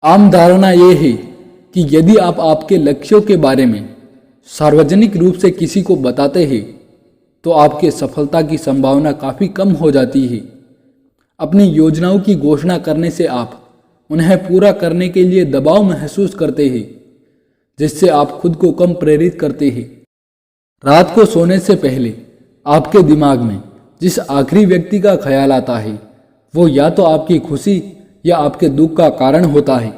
आम धारणा ये है कि यदि आप आपके लक्ष्यों के बारे में सार्वजनिक रूप से किसी को बताते हैं तो आपके सफलता की संभावना काफ़ी कम हो जाती है। अपनी योजनाओं की घोषणा करने से आप उन्हें पूरा करने के लिए दबाव महसूस करते हैं, जिससे आप खुद को कम प्रेरित करते हैं। रात को सोने से पहले आपके दिमाग में जिस आखिरी व्यक्ति का ख्याल आता है वो या तो आपकी खुशी या आपके दुख का कारण होता है।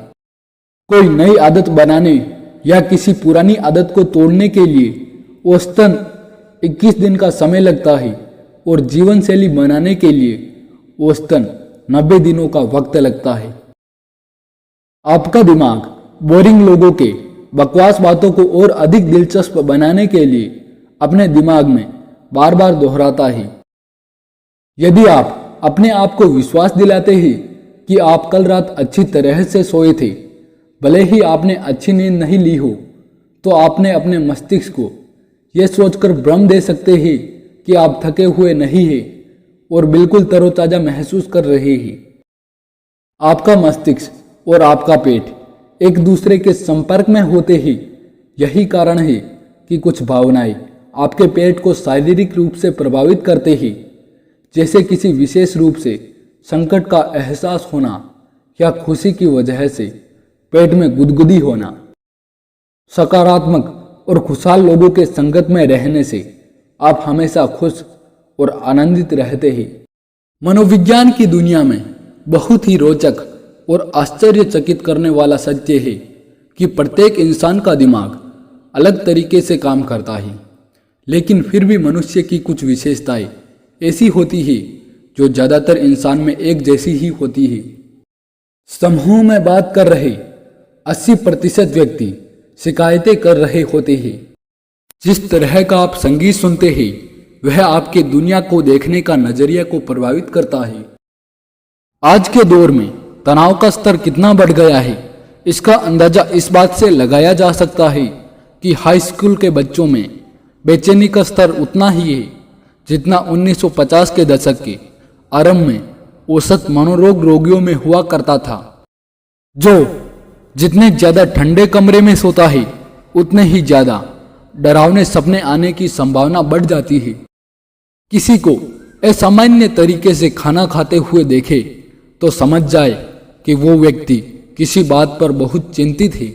कोई नई आदत बनाने या किसी पुरानी आदत को तोड़ने के लिए औसतन 21 दिन का समय लगता है और जीवन शैली बनाने के लिए औसतन 90 दिनों का वक्त लगता है। आपका दिमाग बोरिंग लोगों के बकवास बातों को और अधिक दिलचस्प बनाने के लिए अपने दिमाग में बार बार दोहराता है। यदि आप अपने आप को विश्वास दिलाते हैं कि आप कल रात अच्छी तरह से सोए थे, भले ही आपने अच्छी नींद नहीं ली हो, तो आपने अपने मस्तिष्क को यह सोचकर भ्रम दे सकते हैं कि आप थके हुए नहीं हैं और बिल्कुल तरोताजा महसूस कर रहे हैं। आपका मस्तिष्क और आपका पेट एक दूसरे के संपर्क में होते हैं। यही कारण है कि कुछ भावनाएं आपके पेट को शारीरिक रूप से प्रभावित करते हैं, जैसे किसी विशेष रूप से संकट का एहसास होना या खुशी की वजह से पेट में गुदगुदी होना। सकारात्मक और खुशहाल लोगों के संगत में रहने से आप हमेशा खुश और आनंदित रहते हैं। मनोविज्ञान की दुनिया में बहुत ही रोचक और आश्चर्यचकित करने वाला सत्य है कि प्रत्येक इंसान का दिमाग अलग तरीके से काम करता है, लेकिन फिर भी मनुष्य की कुछ विशेषताएं ऐसी होती है जो ज़्यादातर इंसान में एक जैसी ही होती है। समूह में बात कर रहे 80% व्यक्ति शिकायतें कर रहे होते हैं। जिस तरह का आप संगीत सुनते हैं वह आपके दुनिया को देखने का नजरिया को प्रभावित करता है। आज के दौर में तनाव का स्तर कितना बढ़ गया है, इसका अंदाजा इस बात से लगाया जा सकता है कि हाई स्कूल के बच्चों में बेचैनी का स्तर उतना ही है जितना 1950 के दशक के आरंभ में औसत मनोरोग रोगियों में हुआ करता था। जो जितने ज्यादा ठंडे कमरे में सोता है उतने ही ज्यादा डरावने सपने आने की संभावना बढ़ जाती है। किसी को असामान्य तरीके से खाना खाते हुए देखे तो समझ जाए कि वो व्यक्ति किसी बात पर बहुत चिंतित है।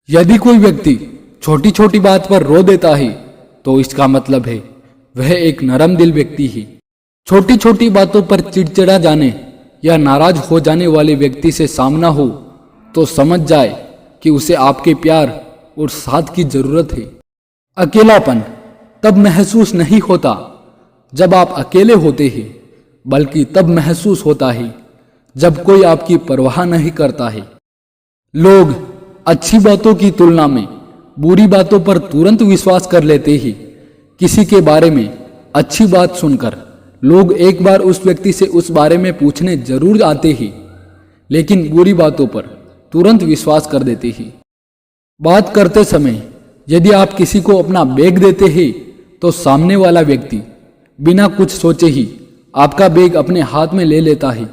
यदि कोई व्यक्ति छोटी छोटी बात पर रो देता है तो इसका मतलब है वह एक नरम दिल व्यक्ति है। छोटी छोटी बातों पर चिड़चिड़ा जाने या नाराज हो जाने वाले व्यक्ति से सामना हो तो समझ जाए कि उसे आपके प्यार और साथ की जरूरत है। अकेलापन तब महसूस नहीं होता जब आप अकेले होते हैं, बल्कि तब महसूस होता है जब कोई आपकी परवाह नहीं करता है। लोग अच्छी बातों की तुलना में बुरी बातों पर तुरंत विश्वास कर लेते हैं। किसी के बारे में अच्छी बात सुनकर लोग एक बार उस व्यक्ति से उस बारे में पूछने जरूर आते हैं, लेकिन बुरी बातों पर तुरंत विश्वास कर देते हैं। बात करते समय यदि आप किसी को अपना बैग देते हैं तो सामने वाला व्यक्ति बिना कुछ सोचे ही आपका बैग अपने हाथ में ले लेता है।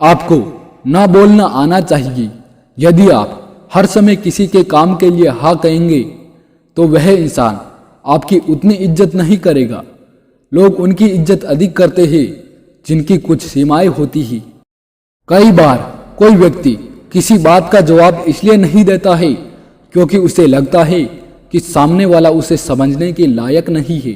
आपको ना बोलना आना चाहिए। यदि आप हर समय किसी के काम के लिए हाँ कहेंगे तो वह इंसान आपकी उतनी इज्जत नहीं करेगा। लोग उनकी इज्जत अधिक करते हैं जिनकी कुछ सीमाएं होती हैं। कई बार कोई व्यक्ति किसी बात का जवाब इसलिए नहीं देता है क्योंकि उसे लगता है कि सामने वाला उसे समझने के लायक नहीं है।